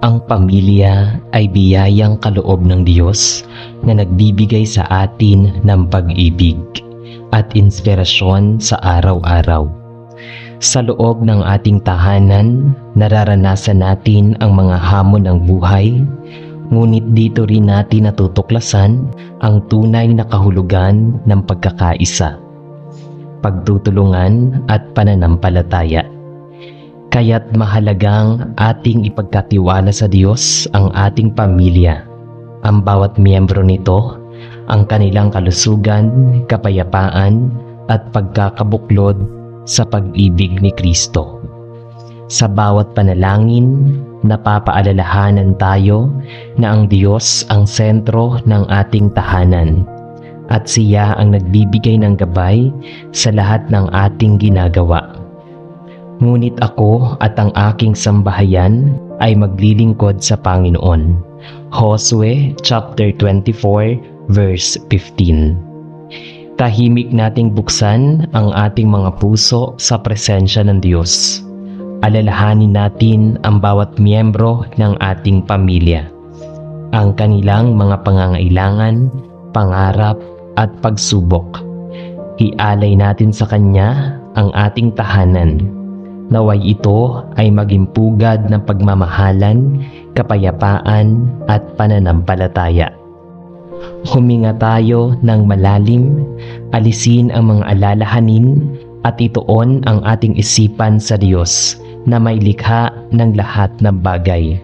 Ang pamilya ay biyayang kaloob ng Diyos na nagbibigay sa atin ng pag-ibig at inspirasyon sa araw-araw. Sa loob ng ating tahanan, nararanasan natin ang mga hamon ng buhay, ngunit dito rin natin natutuklasan ang tunay na kahulugan ng pagkakaisa, pagtutulungan at pananampalataya. Kaya't mahalagang ating ipagkatiwala sa Diyos ang ating pamilya, ang bawat miyembro nito, ang kanilang kalusugan, kapayapaan at pagkakabuklod sa pag-ibig ni Kristo. Sa bawat panalangin, napapaalalahanan tayo na ang Diyos ang sentro ng ating tahanan at Siya ang nagbibigay ng gabay sa lahat ng ating ginagawa. Ngunit ako at ang aking sambahayan ay maglilingkod sa Panginoon. Josue chapter 24 verse 15. Tahimik nating buksan ang ating mga puso sa presensya ng Diyos. Alalahanin natin ang bawat miyembro ng ating pamilya, ang kanilang mga pangangailangan, pangarap at pagsubok. Ialay natin sa Kanya ang ating tahanan. Naway ito ay maging pugad ng pagmamahalan, kapayapaan at pananampalataya. Huminga tayo ng malalim, alisin ang mga alalahanin at ituon ang ating isipan sa Diyos na may likha ng lahat ng bagay.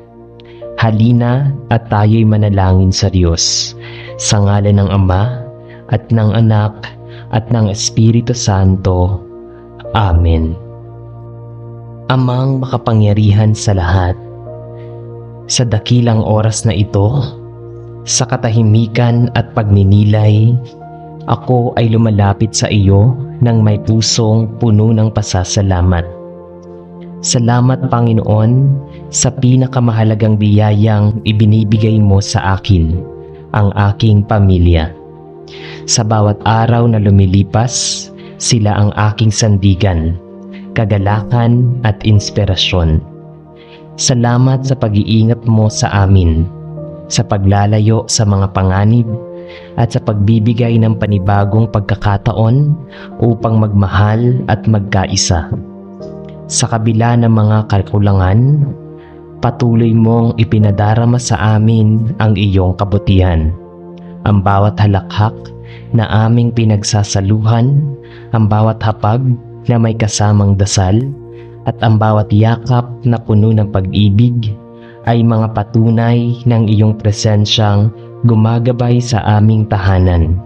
Halina at tayo'y manalangin sa Diyos, sa ngalan ng Ama at ng Anak at ng Espiritu Santo. Amen. Amang makapangyarihan sa lahat, sa dakilang oras na ito, sa katahimikan at pagninilay, ako ay lumalapit sa iyo ng may pusong puno ng pasasalamat. Salamat, Panginoon, sa pinakamahalagang biyayang ibinibigay mo sa akin, ang aking pamilya. Sa bawat araw na lumilipas, sila ang aking sandigan, kagalakan at inspirasyon. Salamat sa pag-iingat mo sa amin, sa paglalayo sa mga panganib, at sa pagbibigay ng panibagong pagkakataon upang magmahal at magkaisa. Sa kabila ng mga kakulangan, patuloy mong ipinadarama sa amin ang iyong kabutihan. Ang bawat halakhak na aming pinagsasaluhan, ang bawat hapag na may kasamang dasal, at ang bawat yakap na puno ng pag-ibig ay mga patunay ng iyong presensyang gumagabay sa aming tahanan.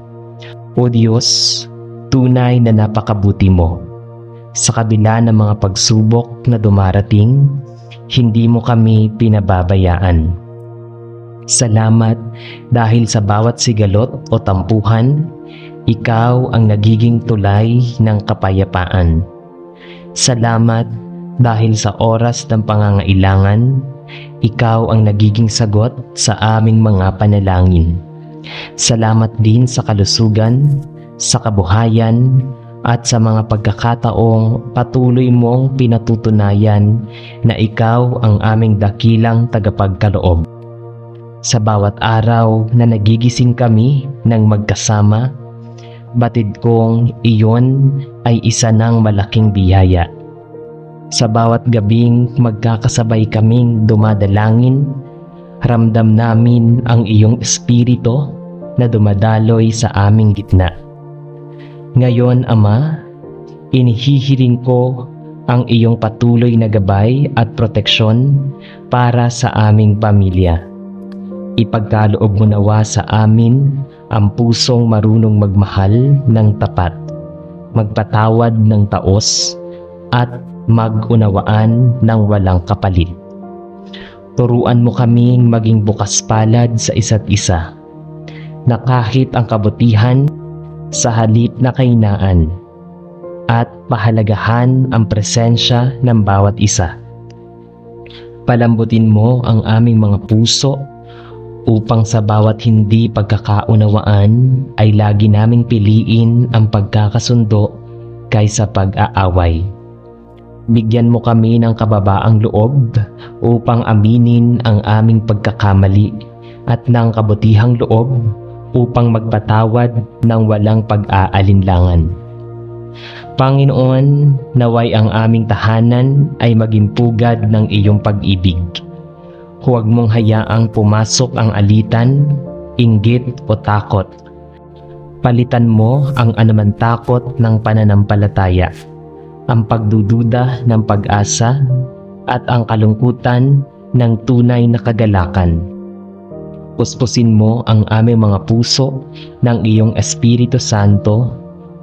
O Diyos, tunay na napakabuti mo. Sa kabila ng mga pagsubok na dumarating, hindi mo kami pinababayaan. Salamat dahil sa bawat sigalot o tampuhan, ikaw ang nagiging tulay ng kapayapaan. Salamat dahil sa oras ng pangangailangan, ikaw ang nagiging sagot sa aming mga panalangin. Salamat din sa kalusugan, sa kabuhayan, at sa mga pagkakataong patuloy mong pinatutunayan na ikaw ang aming dakilang tagapagkaloob. Sa bawat araw na nagigising kami ng magkasama, batid kong iyon ay isa ng malaking biyaya. Sa bawat gabing magkakasabay kaming dumadalangin, ramdam namin ang iyong espiritu na dumadaloy sa aming gitna. Ngayon, Ama, inihihiling ko ang iyong patuloy na gabay at proteksyon para sa aming pamilya. Ipagkaloob mo nawa sa amin ang pusong marunong magmahal ng tapat, magpatawad ng taos, at mag-unawaan ng walang kapalit. Turuan mo kaming maging bukas palad sa isa't isa, na kahit ang kabutihan sa halip na kahinaan, at pahalagahan ang presensya ng bawat isa. Palambutin mo ang aming mga puso upang sa bawat hindi pagkakaunawaan ay lagi naming piliin ang pagkakasundo kaysa pag-aaway. Bigyan mo kami ng kababaang loob upang aminin ang aming pagkakamali at ng kabutihang loob upang magpatawad ng walang pag-aalinlangan. Panginoon, naway ang aming tahanan ay maging pugad ng iyong pag-ibig. Huwag mong hayaang pumasok ang alitan, inggit o takot. Palitan mo ang anumang takot ng pananampalataya, ang pagdududa ng pag-asa, at ang kalungkutan ng tunay na kagalakan. Puspusin mo ang aming mga puso ng iyong Espiritu Santo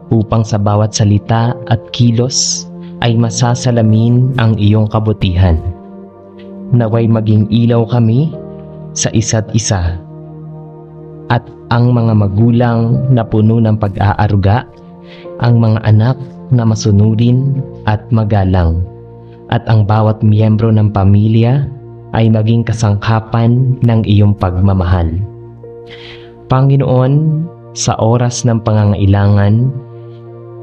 upang sa bawat salita at kilos ay masasalamin ang iyong kabutihan. Naway maging ilaw kami sa isa't isa, at ang mga magulang na puno ng pag-aaruga, ang mga anak na masunurin at magalang, at ang bawat miyembro ng pamilya ay maging kasangkapan ng iyong pagmamahal. Panginoon, sa oras ng pangangailangan,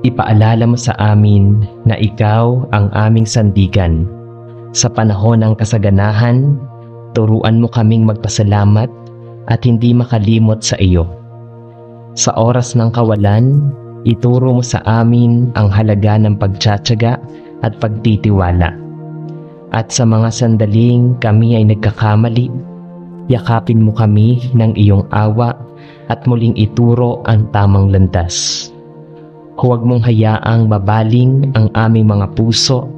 ipaalala mo sa amin na ikaw ang aming sandigan. Sa panahon ng kasaganahan, turuan mo kaming magpasalamat at hindi makalimot sa iyo. Sa oras ng kawalan, ituro mo sa amin ang halaga ng pagtsatsaga at pagtitiwala. At sa mga sandaling kami ay nagkakamali, yakapin mo kami ng iyong awa at muling ituro ang tamang landas. Huwag mong hayaang mabaling ang aming mga puso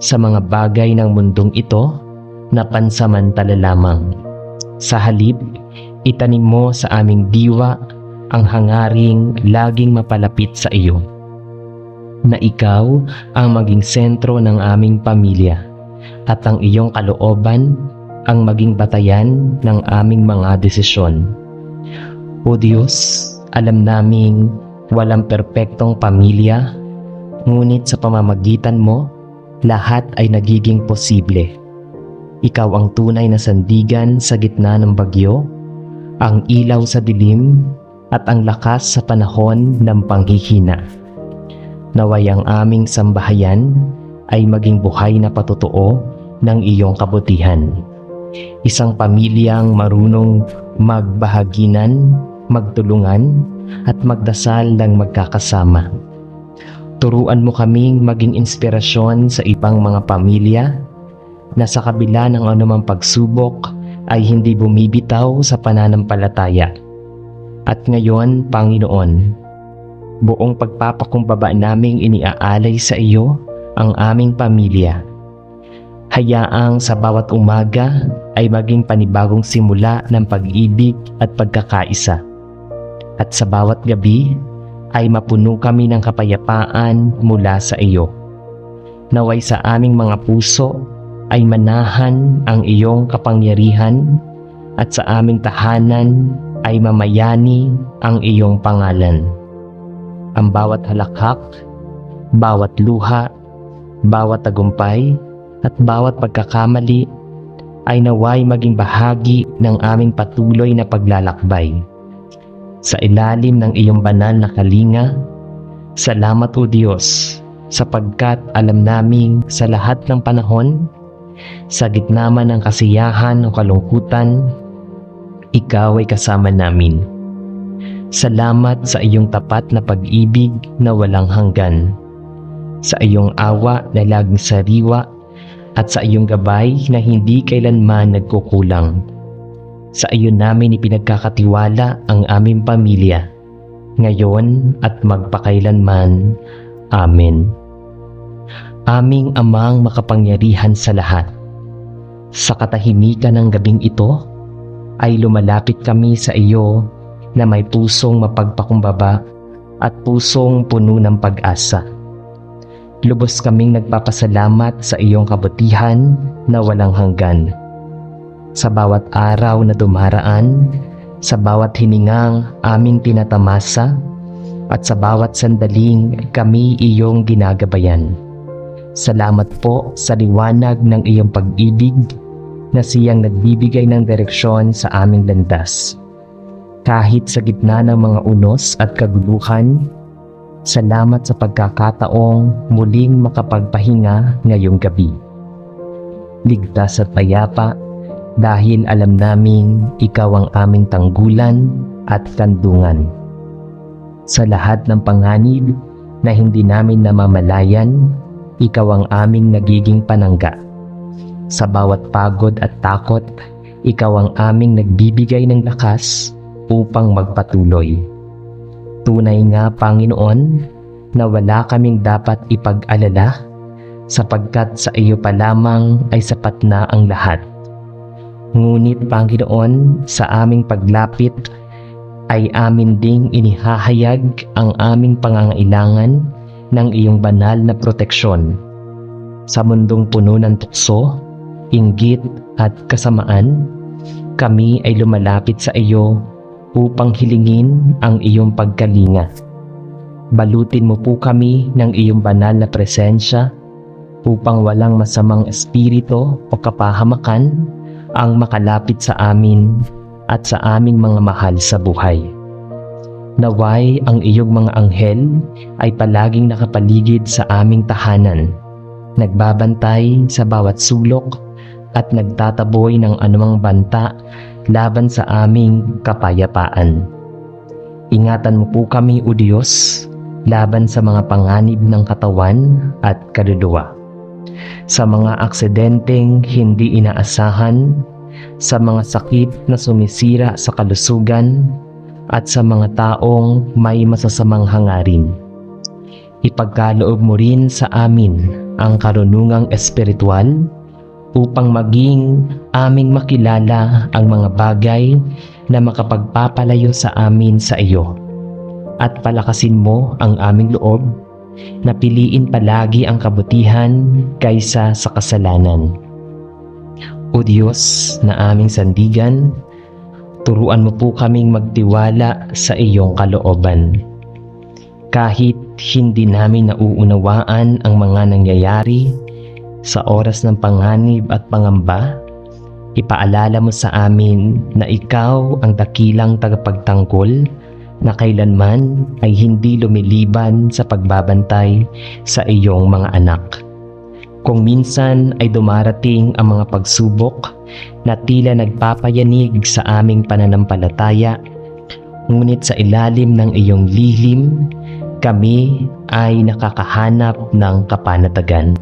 sa mga bagay ng mundong ito na pansamantala lamang. Sa halip, itanim mo sa aming diwa ang hangaring laging mapalapit sa iyo, na ikaw ang maging sentro ng aming pamilya at ang iyong kalooban ang maging batayan ng aming mga desisyon. O Diyos, alam naming walang perpektong pamilya, ngunit sa pamamagitan mo, lahat ay nagiging posible. Ikaw ang tunay na sandigan sa gitna ng bagyo, ang ilaw sa dilim, at ang lakas sa panahon ng panghihina. Naway ang aming sambahayan ay maging buhay na patotoo ng iyong kabutihan. Isang pamilyang marunong magbahaginan, magtulungan, at magdasal ng magkakasama. Turuan mo kaming maging inspirasyon sa ibang mga pamilya na sa kabila ng anumang pagsubok ay hindi bumibitaw sa pananampalataya. At ngayon, Panginoon, buong pagpapakumbaba naming iniaalay sa iyo ang aming pamilya. Hayaang sa bawat umaga ay maging panibagong simula ng pag-ibig at pagkakaisa. At sa bawat gabi ay mapuno kami ng kapayapaan mula sa iyo. Naway sa aming mga puso ay manahan ang iyong kapangyarihan, at sa aming tahanan ay mamayani ang iyong pangalan. Ang bawat halakhak, bawat luha, bawat tagumpay, at bawat pagkakamali ay naway maging bahagi ng aming patuloy na paglalakbay. Sa ilalim ng iyong banal na kalinga, salamat o Diyos, sapagkat alam naming sa lahat ng panahon, sa gitna man ng kasiyahan o kalungkutan, ikaw ay kasama namin. Salamat sa iyong tapat na pag-ibig na walang hanggan, sa iyong awa na laging sariwa, at sa iyong gabay na hindi kailanman nagkukulang. Sa iyo namin ipinagkakatiwala ang aming pamilya, ngayon at magpakailanman. Amen. Aming Amang makapangyarihan sa lahat, sa katahimikan ng gabing ito, ay lumalapit kami sa iyo na may pusong mapagpakumbaba at pusong puno ng pag-asa. Lubos kaming nagpapasalamat sa iyong kabutihan na walang hanggan. Sa bawat araw na dumaraan, sa bawat hiningang aming tinatamasa, at sa bawat sandaling kami iyong ginagabayan. Salamat po sa liwanag ng iyong pag-ibig na siyang nagbibigay ng direksyon sa aming landas. Kahit sa gitna ng mga unos at kaguluhan, salamat sa pagkakataong muling makapagpahinga ngayong gabi. ligtas at payapa dahil alam namin ikaw ang aming tanggulan at kandungan. Sa lahat ng panganib na hindi namin namamalayan, ikaw ang aming nagiging panangga. Sa bawat pagod at takot, ikaw ang aming nagbibigay ng lakas upang magpatuloy. Tunay nga, Panginoon, na wala kaming dapat ipag-alala sapagkat sa iyo pa lamang ay sapat na ang lahat. Ngunit, Panginoon, sa aming paglapit ay amin ding inihahayag ang aming pangangailangan ng iyong banal na proteksyon. Sa mundong puno ng tukso, inggit at kasamaan, kami ay lumalapit sa iyo upang hilingin ang iyong pagkalinga. Balutin mo po kami ng iyong banal na presensya upang walang masamang espiritu o kapahamakan ang makalapit sa amin at sa aming mga mahal sa buhay. Naway ang iyong mga anghel ay palaging nakapaligid sa aming tahanan, nagbabantay sa bawat sulok at nagtataboy ng anumang banta laban sa aming kapayapaan. Ingatan mo po kami, O Diyos, laban sa mga panganib ng katawan at kaluluwa, sa mga aksidenteng hindi inaasahan, sa mga sakit na sumisira sa kalusugan, at sa mga taong may masasamang hangarin. Ipagkaloob mo rin sa amin ang karunungang espiritual upang maging aming makilala ang mga bagay na makapagpapalayo sa amin sa iyo, at palakasin mo ang aming loob na piliin palagi ang kabutihan kaysa sa kasalanan. O Diyos na aming sandigan, turuan mo po kaming magtiwala sa iyong kalooban. Kahit hindi namin nauunawaan ang mga nangyayari sa oras ng panganib at pangamba, ipaalala mo sa amin na ikaw ang dakilang tagapagtanggol na kailanman ay hindi lumiliban sa pagbabantay sa iyong mga anak. Kung minsan ay dumarating ang mga pagsubok na tila nagpapayanig sa aming pananampalataya, ngunit sa ilalim ng iyong lihim, kami ay nakakahanap ng kapanatagan.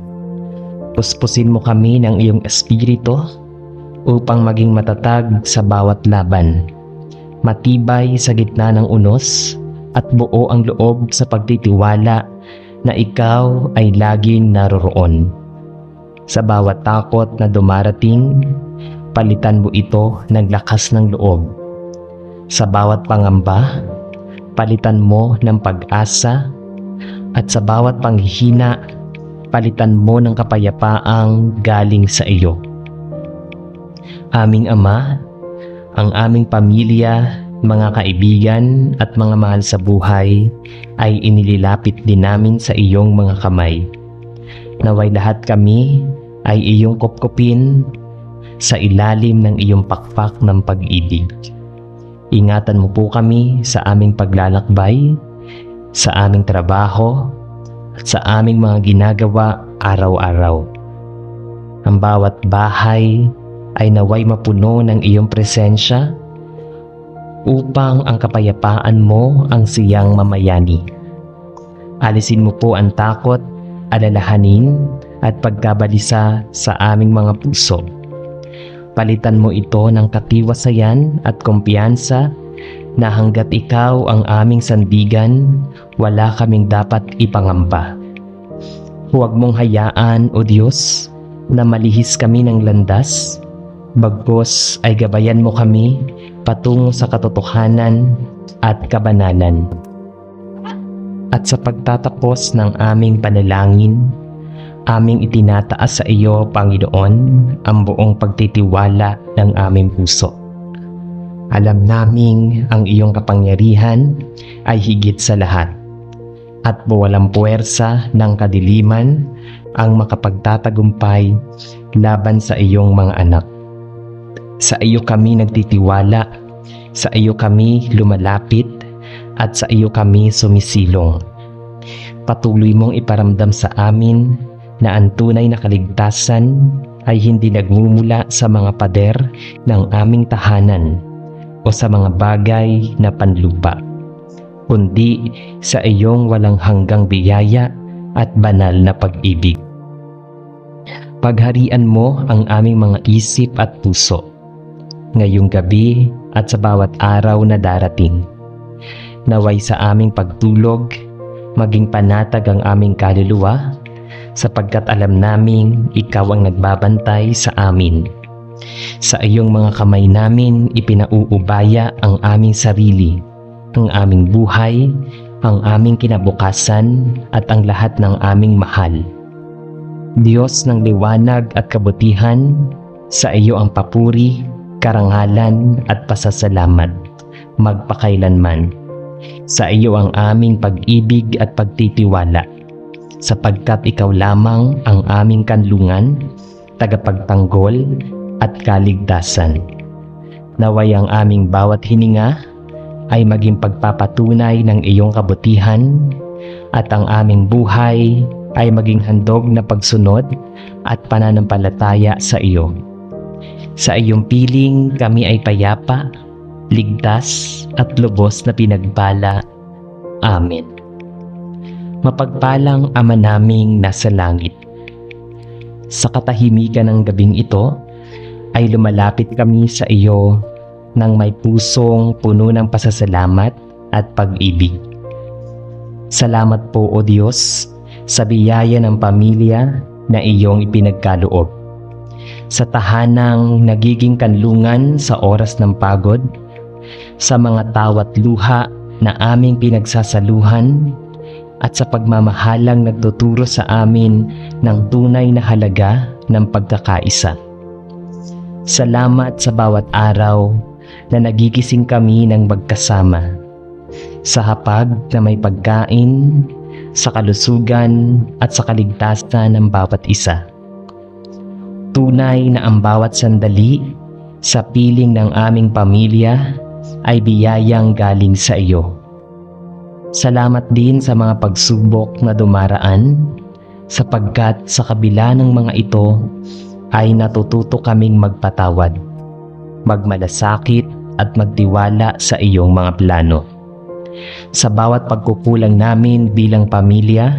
Puspusin mo kami ng iyong espiritu upang maging matatag sa bawat laban, matibay sa gitna ng unos, at buo ang loob sa pagtitiwala na ikaw ay laging naroroon. Sa bawat takot na dumarating, palitan mo ito ng lakas ng loob. Sa bawat pangamba, palitan mo ng pag-asa, at sa bawat panghihina, palitan mo ng kapayapaang galing sa iyo. Aming Ama, ang aming pamilya, mga kaibigan at mga mahal sa buhay ay inililapit din namin sa iyong mga kamay. Naway lahat kami ay iyong kupkupin sa ilalim ng iyong pakpak ng pag-ibig. Ingatan mo po kami sa aming paglalakbay, sa aming trabaho, at sa aming mga ginagawa araw-araw. Ang bawat bahay ay naway mapuno ng iyong presensya upang ang kapayapaan mo ang siyang mamayani. Alisin mo po ang takot, alalahanin at pagkabalisa sa aming mga puso. Palitan mo ito ng katiwasayan at kumpiyansa na hanggat ikaw ang aming sandigan, wala kaming dapat ipangamba. Huwag mong hayaan, O Diyos, na malihis kami ng landas, bagkus ay gabayan mo kami patungo sa katotohanan at kabanalan. At sa pagtatapos ng aming panalangin, aming itinataas sa iyo, Panginoon, ang buong pagtitiwala ng aming puso. Alam naming ang iyong kapangyarihan ay higit sa lahat, at walang puwersa ng kadiliman ang makapagtatagumpay laban sa iyong mga anak. Sa iyo kami nagtitiwala, sa iyo kami lumalapit, at sa iyo kami sumisilong. Patuloy mong iparamdam sa amin na ang tunay na kaligtasan ay hindi nagmumula sa mga pader ng aming tahanan o sa mga bagay na panlupa, kundi sa iyong walang hanggang biyaya at banal na pag-ibig. Pagharian mo ang aming mga isip at puso, ngayong gabi at sa bawat araw na darating. Naway sa aming pagtulog, maging panatag ang aming kaluluwa, sapagkat alam naming ikaw ang nagbabantay sa amin. Sa iyong mga kamay namin ipinauubaya ang aming sarili, ang aming buhay, ang aming kinabukasan at ang lahat ng aming mahal. Diyos ng liwanag at kabutihan, sa iyo ang papuri, karangalan at pasasalamat, magpakailanman. Sa iyo ang aming pag-ibig at pagtitiwala, sapagkat ikaw lamang ang aming kanlungan, tagapagtanggol at kaligtasan. Naway ang aming bawat hininga ay maging pagpapatunay ng iyong kabutihan, at ang aming buhay ay maging handog na pagsunod at pananampalataya sa iyo. Sa iyong piling kami ay payapa, ligtas at lubos na pinagpala. Amen. Mapagpalang Ama naming nasa langit, sa katahimikan ng gabing ito ay lumalapit kami sa iyo nang may pusong puno ng pasasalamat at pag-ibig. Salamat po o Diyos sa biyaya ng pamilya na iyong ipinagkaloob, sa tahanang nagiging kanlungan sa oras ng pagod, sa mga tawat luha na aming pinagsasaluhan, at sa pagmamahalang nagtuturo sa amin ng tunay na halaga ng pagkakaisa. Salamat sa bawat araw na nagigising kami ng magkasama, sa hapag na may pagkain, sa kalusugan at sa kaligtasan ng bawat isa. Tunay na ang bawat sandali sa piling ng aming pamilya ay biyayang galing sa iyo. Salamat din sa mga pagsubok na dumaraan, sapagkat sa kabila ng mga ito ay natututo kaming magpatawad, magmalasakit at magtiwala sa iyong mga plano. Sa bawat pagkukulang namin bilang pamilya,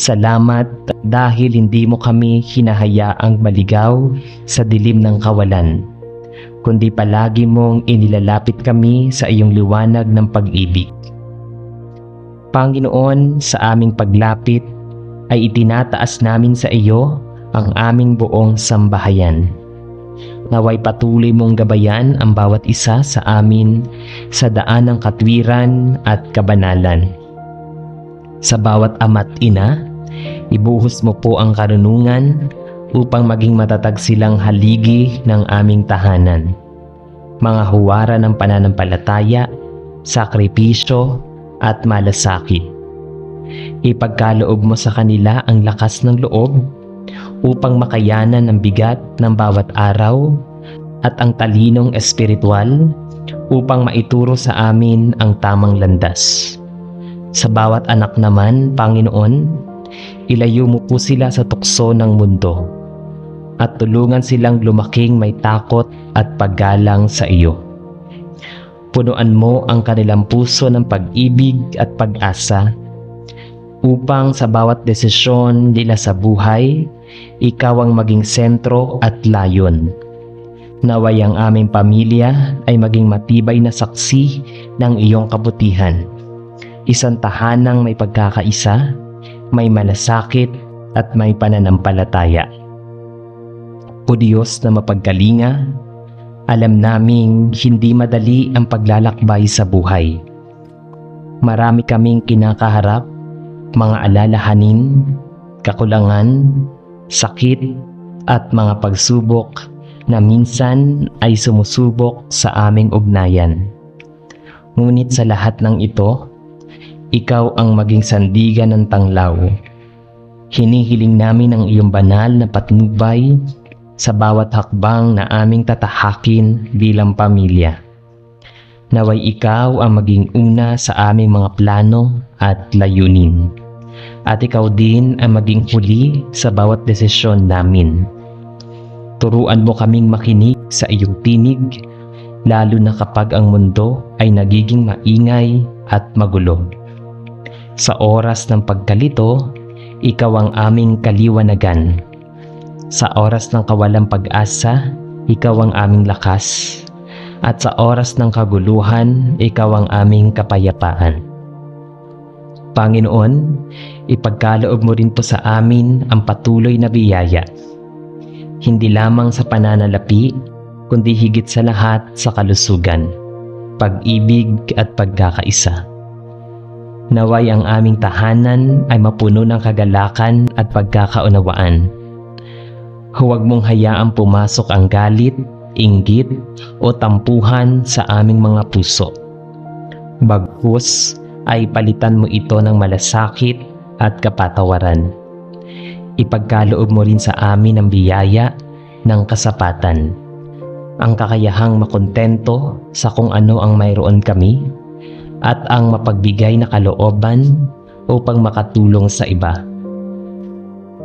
salamat dahil hindi mo kami hinahayaang maligaw sa dilim ng kawalan, kundi palagi mong inilalapit kami sa iyong liwanag ng pag-ibig. Panginoon, sa aming paglapit ay itinataas namin sa iyo ang aming buong sambahayan. Naway patuloy mong gabayan ang bawat isa sa amin sa daan ng katwiran at kabanalan. Sa bawat ama't ina, ibuhos mo po ang karunungan upang maging matatag silang haligi ng aming tahanan. Mga huwara ng pananampalataya, sakripisyo at malasakit. Ipagkaloob mo sa kanila ang lakas ng loob upang makayanan ang bigat ng bawat araw at ang talinong espiritual upang maituro sa amin ang tamang landas. Sa bawat anak naman, Panginoon, ilayo mo po sila sa tukso ng mundo at tulungan silang lumaking may takot at paggalang sa iyo. Punuan mo ang kanilang puso ng pag-ibig at pag-asa upang sa bawat desisyon nila sa buhay, ikaw ang maging sentro at layon. Naway ang aming pamilya ay maging matibay na saksi ng iyong kabutihan. Isang tahanang may pagkakaisa, may malasakit at may pananampalataya. O Diyos na mapagkalinga, alam naming hindi madali ang paglalakbay sa buhay. Marami kaming kinakaharap, mga alalahanin, kakulangan, sakit at mga pagsubok na minsan ay sumusubok sa aming ugnayan. Ngunit sa lahat ng ito, ikaw ang maging sandigan ng tanglaw. Hinihiling namin ang iyong banal na patnubay sa bawat hakbang na aming tatahakin bilang pamilya. Naway ikaw ang maging una sa aming mga plano at layunin. At ikaw din ang maging huli sa bawat desisyon namin. Turuan mo kaming makinig sa iyong tinig, lalo na kapag ang mundo ay nagiging maingay at magulo. Sa oras ng pagkalito, ikaw ang aming kaliwanagan. Sa oras ng kawalang pag-asa, ikaw ang aming lakas. At sa oras ng kaguluhan, ikaw ang aming kapayapaan. Panginoon, ipagkaloob mo rin po sa amin ang patuloy na biyaya. Hindi lamang sa pananalapi, kundi higit sa lahat sa kalusugan, pag-ibig at pagkakaisa. Naway ang aming tahanan ay mapuno ng kagalakan at pagkakaunawaan. Huwag mong hayaang pumasok ang galit, inggit o tampuhan sa aming mga puso. Bagkus ay palitan mo ito ng malasakit at kapatawaran. Ipagkaloob mo rin sa amin ang biyaya ng kasapatan, ang kakayahang makontento sa kung ano ang mayroon kami, at ang mapagbigay na kalooban upang makatulong sa iba.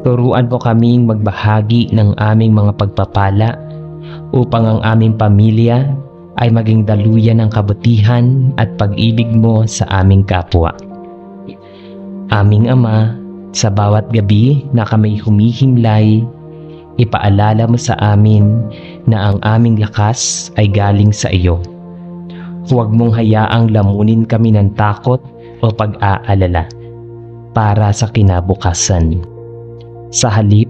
Turuan mo kaming magbahagi ng aming mga pagpapala upang ang aming pamilya ay maging daluyan ng kabutihan at pag-ibig mo sa aming kapwa. Aming Ama, sa bawat gabi na kami humihimlay, ipaalala mo sa amin na ang aming lakas ay galing sa iyo. Huwag mong hayaang lamunin kami ng takot o pag-aalala para sa kinabukasan. Sa halip,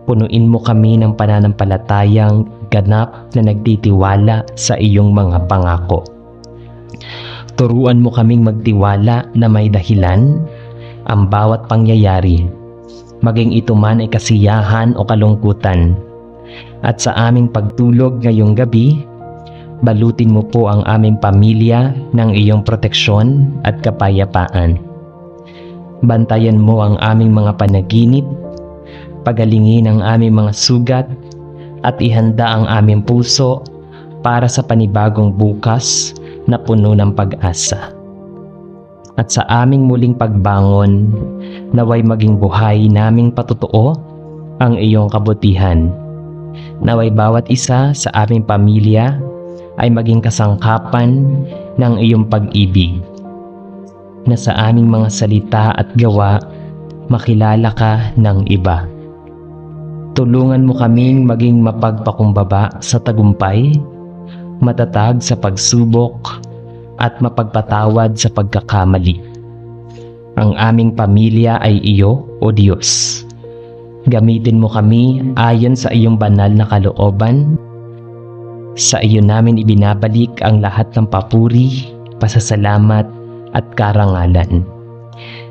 punuin mo kami ng pananampalatayang ganap na nagtitiwala sa iyong mga pangako. Turuan mo kaming magtiwala na may dahilan ang bawat pangyayari, maging ito man ay kasiyahan o kalungkutan. At sa aming pagtulog ngayong gabi, balutin mo po ang aming pamilya ng iyong proteksyon at kapayapaan. Bantayan mo ang aming mga panaginip, pagalingin ang aming mga sugat, at ihanda ang aming puso para sa panibagong bukas na puno ng pag-asa. At sa aming muling pagbangon, naway maging buhay naming patotoo ang iyong kabutihan. Naway bawat isa sa aming pamilya ay maging kasangkapan ng iyong pag-ibig, na sa aming mga salita at gawa, makilala ka ng iba. Tulungan mo kaming maging mapagpakumbaba sa tagumpay, matatag sa pagsubok, at mapagpatawad sa pagkakamali. Ang aming pamilya ay iyo, O Diyos. Gamitin mo kami ayon sa iyong banal na kalooban. Sa iyo namin ibinabalik ang lahat ng papuri, pasasalamat at karangalan.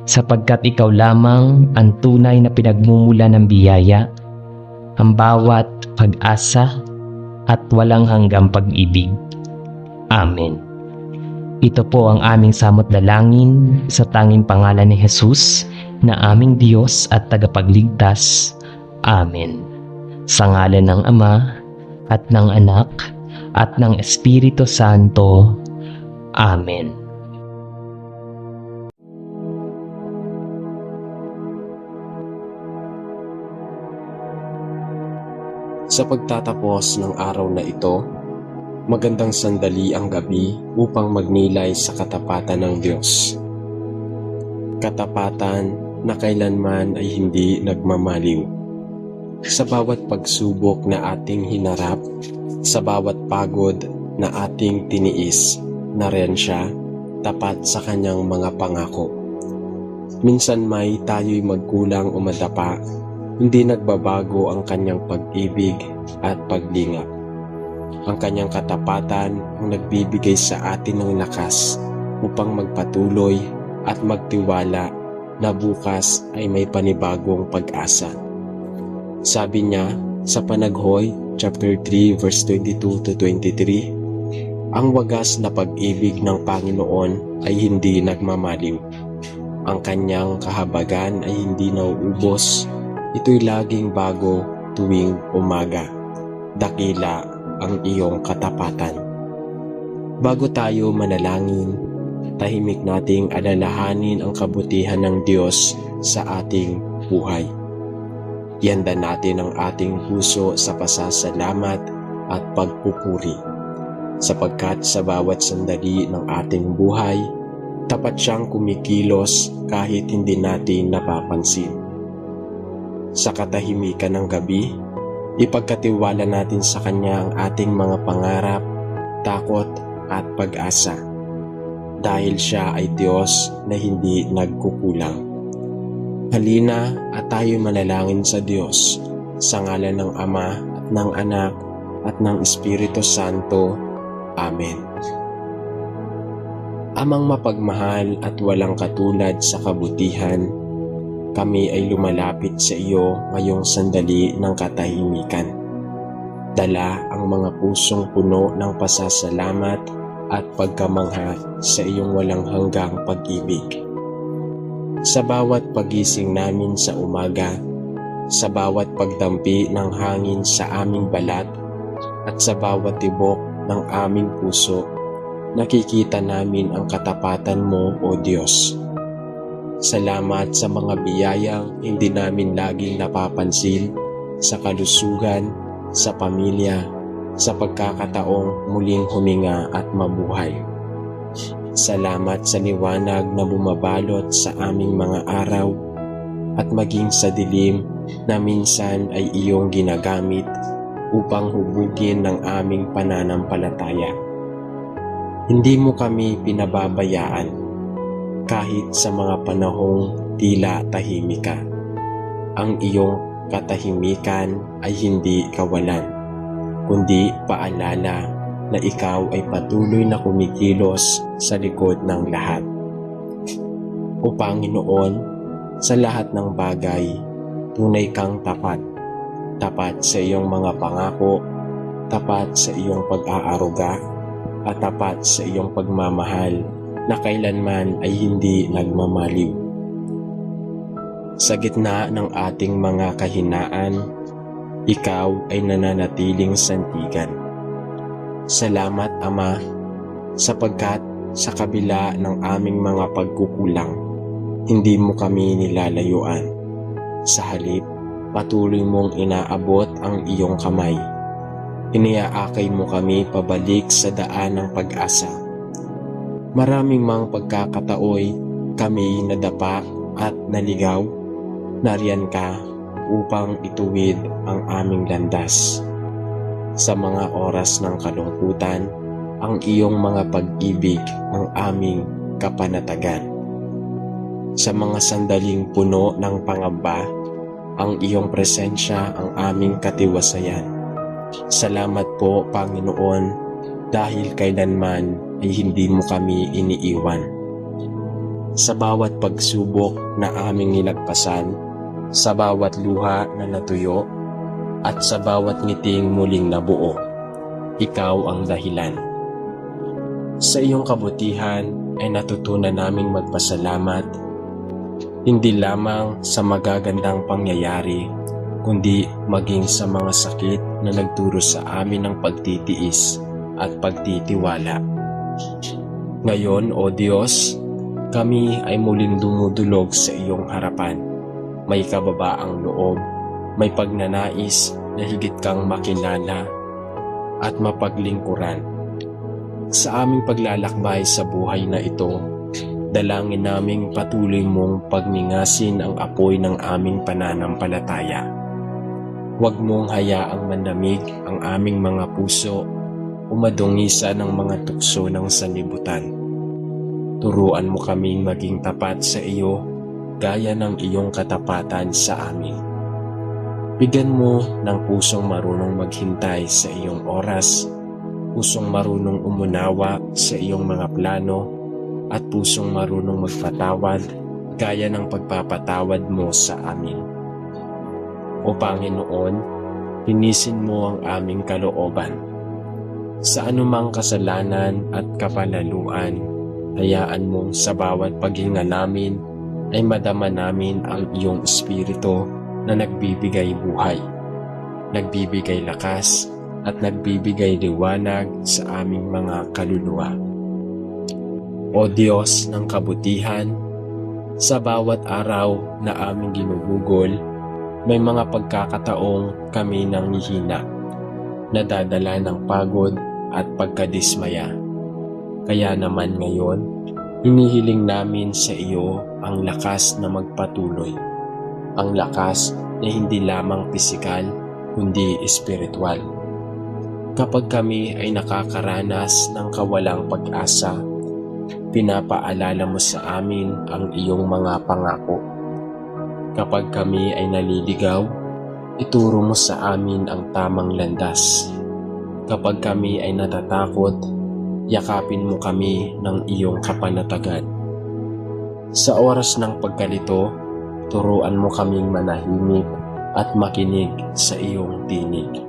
Sapagkat ikaw lamang ang tunay na pinagmumula ng biyaya, ang bawat pag-asa at walang hanggang pag-ibig. Amen. Ito po ang aming samot dalangin sa tanging pangalan ni Jesus na aming Diyos at tagapagligtas. Amen. Sa ngalan ng Ama at ng Anak at ng Espiritu Santo. Amen. Sa pagtatapos ng araw na ito, magandang sandali ang gabi upang magnilay sa katapatan ng Diyos. Katapatan na kailanman ay hindi nagmamaliw. Sa bawat pagsubok na ating hinarap, sa bawat pagod na ating tiniis, nariyan siya, tapat sa kanyang mga pangako. Minsan may tayo'y magkulang o madapa, hindi nagbabago ang kanyang pag-ibig at paglingap. Ang kanyang katapatan ang nagbibigay sa atin ng lakas upang magpatuloy at magtiwala na bukas ay may panibagong pag-asa. Sabi niya sa Panaghoy, chapter 3, verse 22 to 23, ang wagas na pag-ibig ng Panginoon ay hindi nagmamaliw. Ang kanyang kahabagan ay hindi nauubos. Ito'y laging bago tuwing umaga. Dakila ang iyong katapatan. Bago tayo manalangin, tahimik nating alalahanin ang kabutihan ng Diyos sa ating buhay. Ihanda natin ang ating puso sa pasasalamat at pagpupuri, sapagkat sa bawat sandali ng ating buhay, tapat siyang kumikilos kahit hindi natin napapansin. Sa katahimikan ng gabi, ipagkatiwala natin sa Kanya ang ating mga pangarap, takot at pag-asa. Dahil Siya ay Diyos na hindi nagkukulang. Halina at tayo manalangin sa Diyos sa ngalan ng Ama at ng Anak at ng Espiritu Santo. Amen. Amang mapagmahal at walang katulad sa kabutihan, kami ay lumalapit sa iyo ngayong sandali ng katahimikan. Dala ang mga pusong puno ng pasasalamat at pagkamangha sa iyong walang hanggang pag-ibig. Sa bawat pagising namin sa umaga, sa bawat pagdampi ng hangin sa aming balat, at sa bawat tibok ng aming puso, nakikita namin ang katapatan mo, O Diyos. Salamat sa mga biyayang hindi namin laging napapansin, sa kalusugan, sa pamilya, sa pagkakataong muling huminga at mabuhay. Salamat sa liwanag na bumabalot sa aming mga araw at maging sa dilim na minsan ay iyong ginagamit upang hubugin ng aming pananampalataya. Hindi mo kami pinababayaan kahit sa mga panahong tila tahimik ka. Ang iyong katahimikan ay hindi kawalan, kundi paalala na ikaw ay patuloy na kumikilos sa likod ng lahat. O Panginoon, sa lahat ng bagay, tunay kang tapat. Tapat sa iyong mga pangako, tapat sa iyong pag-aaruga, at tapat sa iyong pagmamahal na kailanman ay hindi nagmamaliw. Sa gitna ng ating mga kahinaan, ikaw ay nananatiling sandigan. Salamat, Ama, sapagkat sa kabila ng aming mga pagkukulang, hindi mo kami nilalayuan. Sa halip, patuloy mong inaabot ang iyong kamay. Iniaakay mo kami pabalik sa daan ng pag-asa. Maraming mang pagkakataoy kami nadapa at naligaw, nariyan ka upang ituwid ang aming landas. Sa mga oras ng kalungkutan, ang iyong mga pag-ibig ang aming kapanatagan. Sa mga sandaling puno ng pangamba, ang iyong presensya ang aming katiwasayan. Salamat po, Panginoon, dahil kailanman ay hindi mo kami iniiwan. Sa bawat pagsubok na aming nilagpasan, sa bawat luha na natuyo, at sa bawat ngiting muling nabuo, ikaw ang dahilan. Sa iyong kabutihan ay natutunan naming magpasalamat, hindi lamang sa magagandang pangyayari, kundi maging sa mga sakit na nagturo sa amin ng pagtitiis at pagtitiwala. Ngayon, O Diyos, kami ay muling dumudulog sa iyong harapan. May kababaang loob, may pagnanais na higit kang makilala at mapaglingkuran. Sa aming paglalakbay sa buhay na ito, dalangin naming patuloy mong pagningasin ang apoy ng aming pananampalataya. Huwag mong hayaang manlamig ang aming mga puso o madungisa ng mga tukso ng sanlibutan. Turuan mo kaming maging tapat sa iyo gaya ng iyong katapatan sa amin. Bigyan mo ng pusong marunong maghintay sa iyong oras, pusong marunong umunawa sa iyong mga plano, at pusong marunong magpatawad gaya ng pagpapatawad mo sa amin. O Panginoon, linisin mo ang aming kalooban. Sa anumang kasalanan at kapalaluan, hayaan mong sa bawat paghinga namin ay madama namin ang iyong espiritu na nagbibigay buhay, nagbibigay lakas, at nagbibigay liwanag sa aming mga kaluluwa. O Diyos ng kabutihan, sa bawat araw na aming ginugugol, May mga pagkakataong kami nanghihina, nadadala ng pagod at pagkadismaya. Kaya naman ngayon, hinihiling namin sa iyo ang lakas na magpatuloy. Ang lakas na hindi lamang pisikal, kundi espiritual. Kapag kami ay nakakaranas ng kawalang pag-asa, pinapaalala mo sa amin ang iyong mga pangako. Kapag kami ay naliligaw, ituro mo sa amin ang tamang landas. Kapag kami ay natatakot, yakapin mo kami ng iyong kapanatagan. Sa oras ng pagkalito, turuan mo kaming manahimik at makinig sa iyong tinig.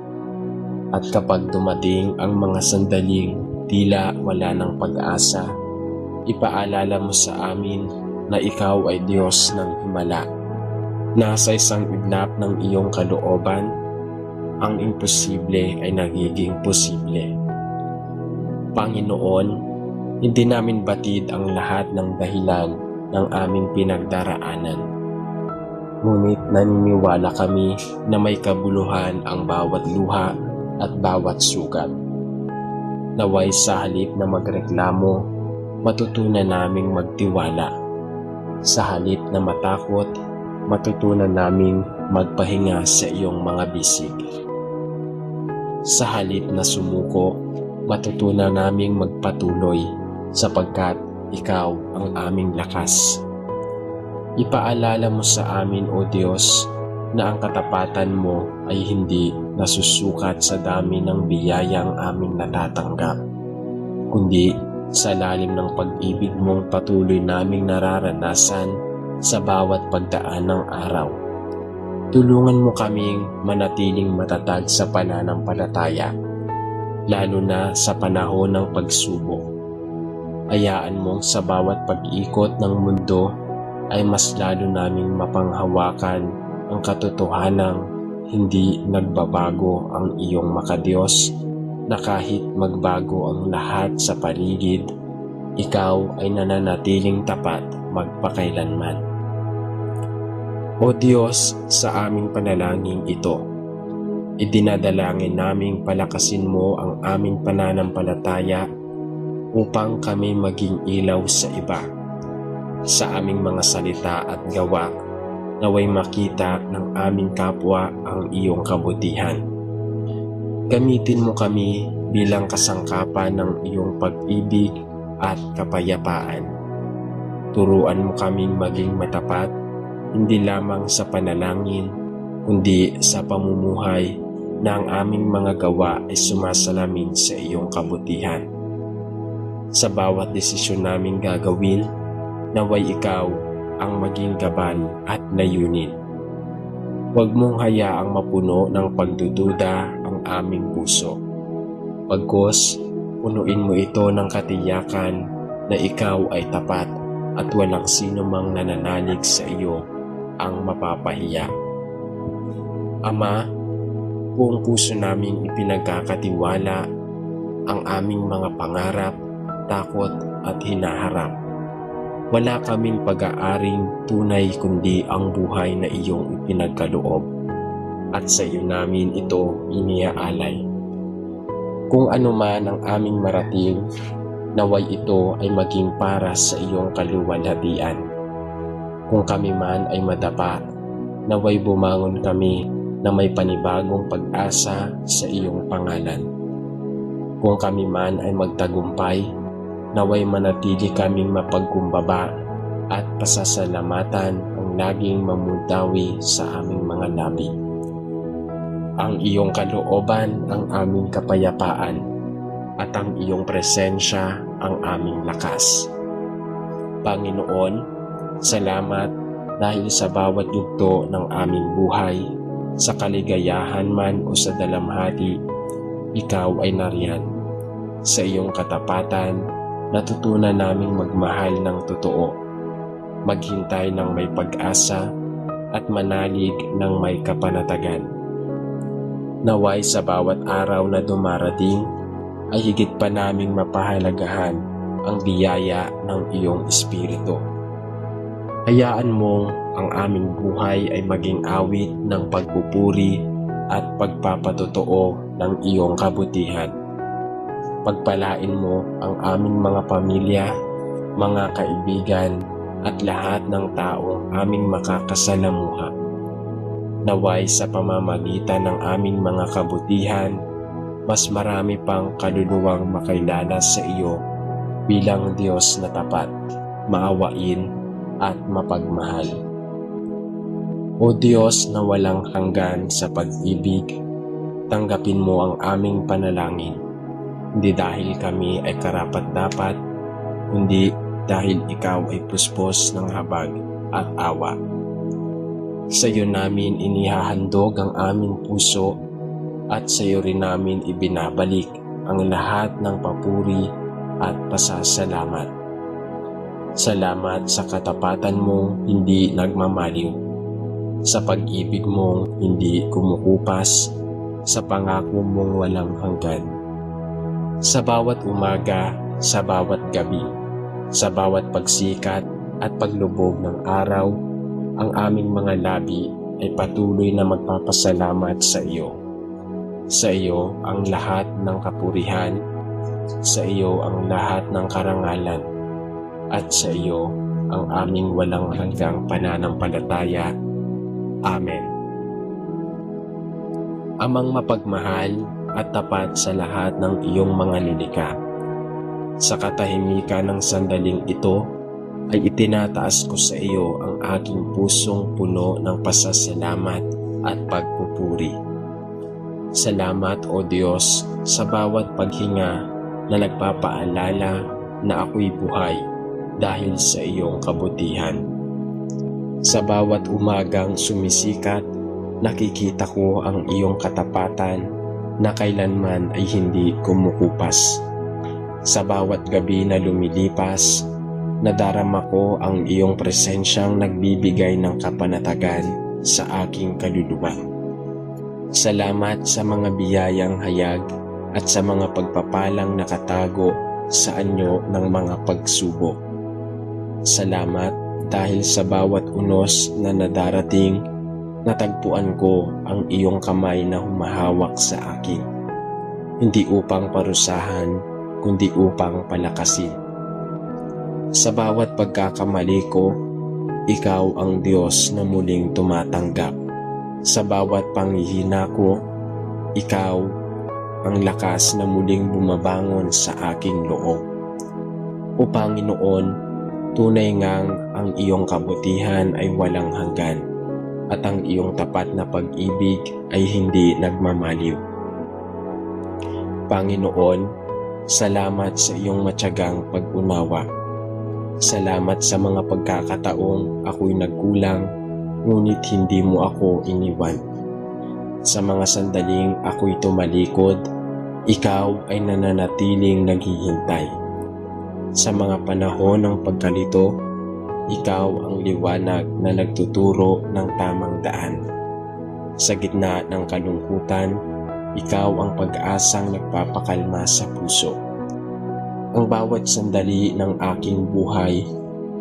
At kapag dumating ang mga sandaling tila wala ng pag-asa, ipaalala mo sa amin na ikaw ay Diyos ng himala. Nasa isang iglap ng iyong kalooban, ang imposible ay nagiging posible. Panginoon, hindi namin batid ang lahat ng dahilan ng aming pinagdaraanan. Ngunit naniniwala kami na may kabuluhan ang bawat luha at bawat sugat. Naway sa halip na magreklamo, matutunan naming magtiwala. Sa halip na matakot, matutunan naming magpahinga sa iyong mga bisig. Sa halip na sumuko, matutunan naming magpatuloy sapagkat ikaw ang aming lakas. Ipaalala mo sa amin, O Diyos, na ang katapatan mo ay hindi nasusukat sa dami ng biyayang aming natatanggap, kundi sa lalim ng pag-ibig mong patuloy naming nararanasan sa bawat pagdaan ng araw. Tulungan mo kaming manatiling matatag sa pananampalataya, lalo na sa panahon ng pagsubok. Hayaan mong sa bawat pag-ikot ng mundo ay mas lalo naming mapanghawakan ang katotohanang hindi nagbabago ang iyong makadiyos, na kahit magbago ang lahat sa paligid, ikaw ay nananatiling tapat magpakailanman. O Diyos, sa aming panalangin ito, idinadalangin naming palakasin mo ang aming pananampalataya upang kami maging ilaw sa iba. Sa aming mga salita at gawa, naway makita ng aming kapwa ang iyong kabutihan. Gamitin mo kami bilang kasangkapan ng iyong pag-ibig at kapayapaan. Turuan mo kaming maging matapat, hindi lamang sa panalangin, kundi sa pamumuhay na ang aming mga gawa ay sumasalamin sa iyong kabutihan. Sa bawat desisyon naming gagawin, naway ikaw ang maging gabay at layunin. Huwag mong hayaang mapuno ng pagdududa ang aming puso. Pagkos, punuin mo ito ng katiyakan na ikaw ay tapat at walang sino mang nananalig sa iyo ang mapapahiya. Ama, buong puso naming ipinagkakatiwala ang aming mga pangarap, takot at hinaharap. Wala kaming pag-aaring tunay kundi ang buhay na iyong ipinagkaloob, at sa iyo namin ito iniaalay. Kung ano man ang aming marating, naway ito ay maging para sa iyong kaluwalhatian. Kung kami man ay madapa, naway bumangon kami na may panibagong pag-asa sa iyong pangalan. Kung kami man ay magtagumpay, naway manatili kaming mapagkumbaba at pasasalamatan ang laging mamundawi sa aming mga labi. Ang iyong kalooban ang aming kapayapaan at ang iyong presensya ang aming lakas. Panginoon, salamat dahil sa bawat yugto ng aming buhay, sa kaligayahan man o sa dalamhati, ikaw ay nariyan. Sa iyong katapatan, natutunan naming magmahal ng totoo, maghintay ng may pag-asa at manalig ng may kapanatagan. Naway sa bawat araw na dumarating ay higit pa naming mapahalagahan ang biyaya ng iyong Espiritu. Hayaan mong ang aming buhay ay maging awit ng pagpupuri at pagpapatotoo ng iyong kabutihan. Pagpalain mo ang aming mga pamilya, mga kaibigan, at lahat ng taong aming makakasalamuha. Naway sa pamamagitan ng aming mga kabutihan, mas marami pang kaluluwang makilala sa iyo bilang Diyos na tapat, maawain at mapagmahal. O Diyos na walang hanggan sa pag-ibig, tanggapin mo ang aming panalangin, hindi dahil kami ay karapat-dapat, kundi dahil ikaw ay puspos ng habag at awa. Sa iyo namin inihahandog ang aming puso at sa iyo rin namin ibinabalik ang lahat ng papuri at pasasalamat. Salamat sa katapatan mong hindi nagmamaliw, sa pag-ibig mong hindi kumukupas, sa pangako mong walang hanggan. Sa bawat umaga, sa bawat gabi, sa bawat pagsikat at paglubog ng araw, ang aming mga labi ay patuloy na magpapasalamat sa iyo. Sa iyo ang lahat ng kapurihan, sa iyo ang lahat ng karangalan, at sa iyo ang aming walang hanggang pananampalataya. Amen. Amang mapagmahal at tapat sa lahat ng iyong mga lilikha, sa katahimikan ng sandaling ito ay itinataas ko sa iyo ang aking pusong puno ng pasasalamat at pagpupuri. Salamat o Diyos sa bawat paghinga na nagpapaalala na ako'y buhay dahil sa iyong kabutihan. Sa bawat umagang sumisikat, nakikita ko ang iyong katapatan na kailanman ay hindi kumukupas. Sa bawat gabi na lumilipas, nadarama ko ang iyong presensyang nagbibigay ng kapanatagan sa aking kaluluwa. Salamat sa mga biyayang hayag at sa mga pagpapalang nakatago sa anyo ng mga pagsubok. Salamat dahil sa bawat unos na nadarating, natagpuan ko ang iyong kamay na humahawak sa akin, hindi upang parusahan, kundi upang palakasin. Sa bawat pagkakamali ko, ikaw ang Diyos na muling tumatanggap. Sa bawat panghihina ko, ikaw ang lakas na muling bumabangon sa aking loob. O Panginoon, tunay ngang ang iyong kabutihan ay walang hanggan at ang iyong tapat na pag-ibig ay hindi nagmamaliw. Panginoon, salamat sa iyong matyagang pag-unawa. Salamat sa mga pagkakataong ako'y nagkulang, ngunit hindi mo ako iniwan. Sa mga sandaling ako'y tumalikod, ikaw ay nananatiling naghihintay. Sa mga panahon ng pagkalito, ikaw ang liwanag na nagtuturo ng tamang daan. Sa gitna ng kalungkutan, ikaw ang pag-asang nagpapakalma sa puso. Ang bawat sandali ng aking buhay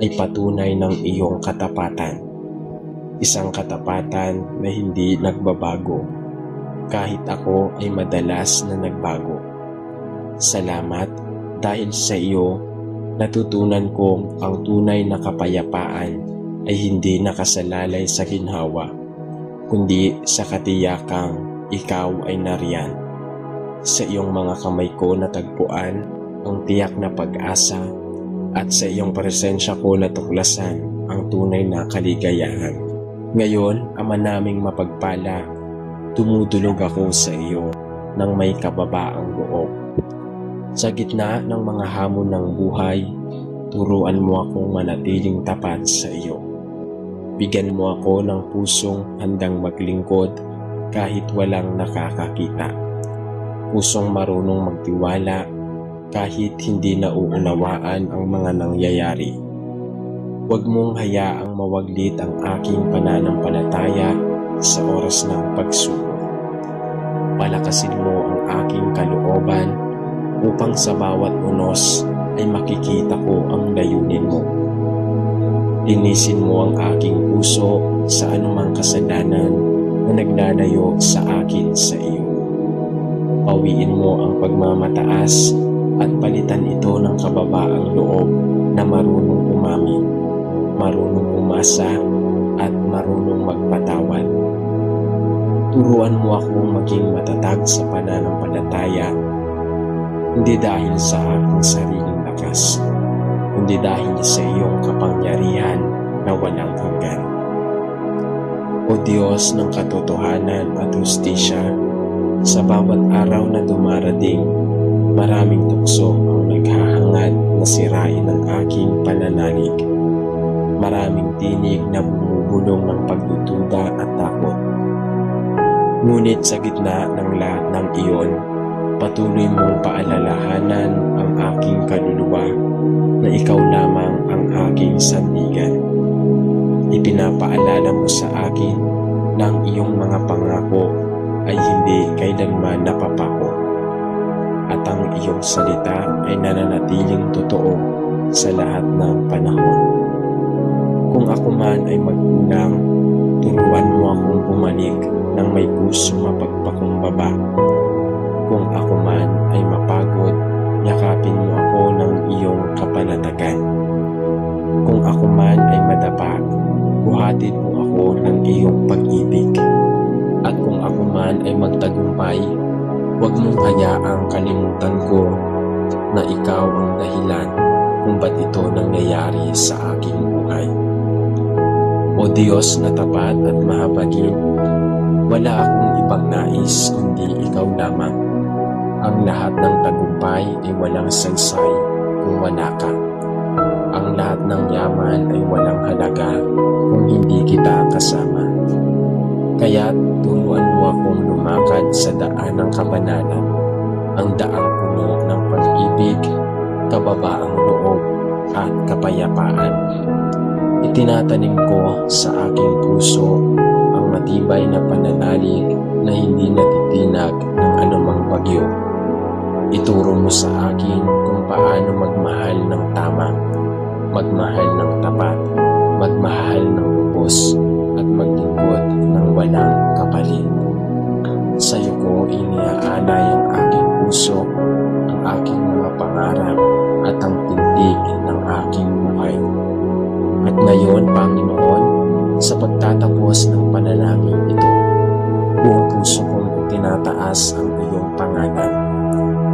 ay patunay ng iyong katapatan. Isang katapatan na hindi nagbabago, kahit ako ay madalas na nagbago. Salamat dahil sa iyo, natutunan kong ang tunay na kapayapaan ay hindi nakasalalay sa ginhawa, kundi sa katiyakang ikaw ay nariyan. Sa iyong mga kamay ko natagpuan ang tiyak na pag-asa at sa iyong presensya ko natuklasan ang tunay na kaligayahan. Ngayon, Ama naming mapagpala, tumutulog ako sa iyo ng may kababaang loob. Sa gitna ng mga hamon ng buhay, turuan mo akong manatiling tapat sa iyo. Bigyan mo ako ng pusong handang maglingkod kahit walang nakakakita. Pusong marunong magtiwala kahit hindi nauunawaan ang mga nangyayari. Huwag mong hayaang mawaglit ang aking pananampalataya sa oras ng pagsubok. Palakasin mo ang aking kalooban upang sa bawat unos ay makikita ko ang layunin mo. Linisin mo ang aking puso sa anumang kasalanan na naglalayo sa akin sa iyo. Pawiin mo ang pagmamataas at palitan ito ng kababaang loob na marunong umamin, marunong umasa at marunong magpatawad. Turuan mo akong maging matatag sa pananampalataya, hindi dahil sa aking sariling lakas, kundi dahil sa iyong kapangyarihan na walang hanggan. O Diyos ng katotohanan at hustisya, sa bawat araw na dumarating, maraming tukso ang naghahangad na sirain ang aking pananalig. Maraming tinig na bumubulong ng pagdududa at takot. Ngunit sa gitna ng lahat ng iyon, patuloy mong paalalahanan ang aking kaluluwa na ikaw lamang ang aking sandigan. Ipinapaalala mo sa akin na ang iyong mga pangako ay hindi kailanman napapako at ang iyong salita ay nananatiling totoo sa lahat ng panahon. Kung ako man ay magkulang, turuan mo akong bumalik ng may puso mapagpakumbaba. Kung ako man ay mapagod, yakapin mo ako ng iyong kapanatagan. Kung ako man ay madapa, buhatid mo ako ng iyong pag-ibig. At kung ako man ay magtagumpay, huwag mong hayaang kalimutan ko na ikaw ang dahilan kung ba't ito nangyayari sa aking buhay. O Diyos na tapat at mahabagin, wala akong ibang nais kundi ikaw lamang. Ang lahat ng tagumpay ay walang saysay kung wala ka. Ang lahat ng yaman ay walang halaga kung hindi kita kasama. Kaya turuan mo akong lumakad sa daan ng kabanalan, ang daang puno ng pag-ibig, kababaang loob at kapayapaan. Itinatanim ko sa aking puso ang matibay na pananalig na hindi natitinag ng anumang bagyo. Ituro mo sa akin kung paano magmahal ng tama, magmahal ng tapat, magmahal ng lubos, at maglingkod ng walang kapalit. Sa iyo ko iniaalay ang aking puso, ang aking mga pangarap, at ang tindig ng aking buhay. At ngayon, Panginoon, sa pagtatapos ng panalangin ito, buong puso kong itinataas ang iyong pangalan.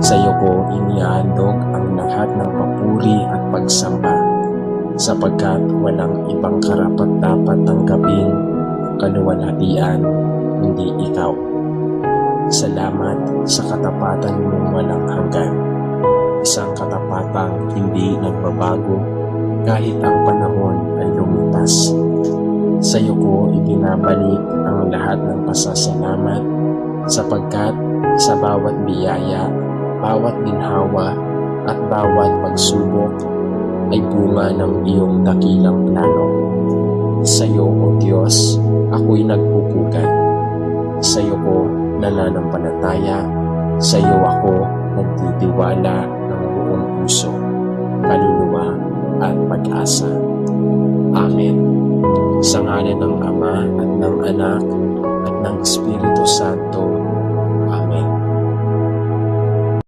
Sa iyo ko inihandog ang lahat ng papuri at pagsamba, sapagkat walang ibang karapat-dapat tanggapin kaluwalhatian kundi ikaw. Salamat sa katapatan mong walang hanggan, isang katapatang hindi nagbabago kahit ang panahon ay lumipas. Sa iyo ko ibinabalik ang lahat ng pasasalamat, sapagkat sa bawat biyaya, bawat ginhawa at bawat pagsubok ay bunga ng iyong dakilang plano. Sa iyo, O Diyos, ako'y nagpupugan. Sa iyo ko nananampalataya. Sa iyo ako nagtitiwala ng buong puso, kaluluwa at pag-asa. Amen. Sa ngalan ng Ama at ng Anak at ng Espiritu Santo.